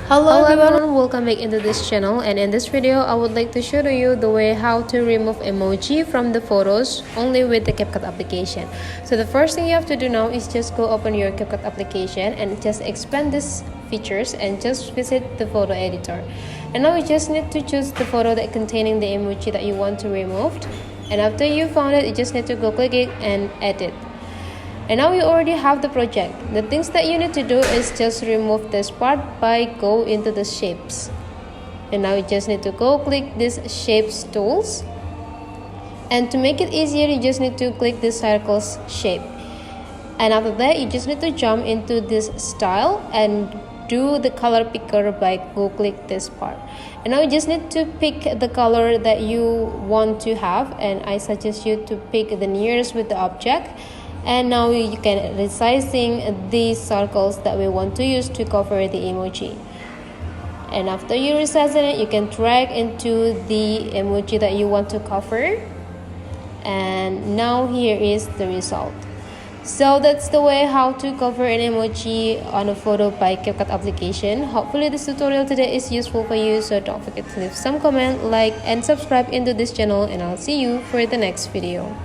Hello everyone, welcome back into this channel, and in this video I would like to show you the way how to remove emoji from the photos only with the Capcut application. So the first thing you have to do now is just go open your Capcut application and just expand these features and just visit the photo editor. And now you just need to choose the photo that containing the emoji that you want to remove, and after you found it, you just need to go click it and edit. And now you already have the project. The things that you need to do is just remove this part by go into the shapes. And now you just need to go click this shapes tools. And to make it easier, you just need to click this circles shape. And after that, you just need to jump into this style and do the color picker by go click this part. And now you just need to pick the color that you want to have, and I suggest you to pick the nearest with the object. And now you can resizing these circles that we want to use to cover the emoji. And after you resizing it, you can drag into the emoji that you want to cover. And now here is the result. So that's the way how to cover an emoji on a photo by Capcut application. Hopefully this tutorial today is useful for you, so don't forget to leave some comment, like and subscribe into this channel, and I'll see you for the next video.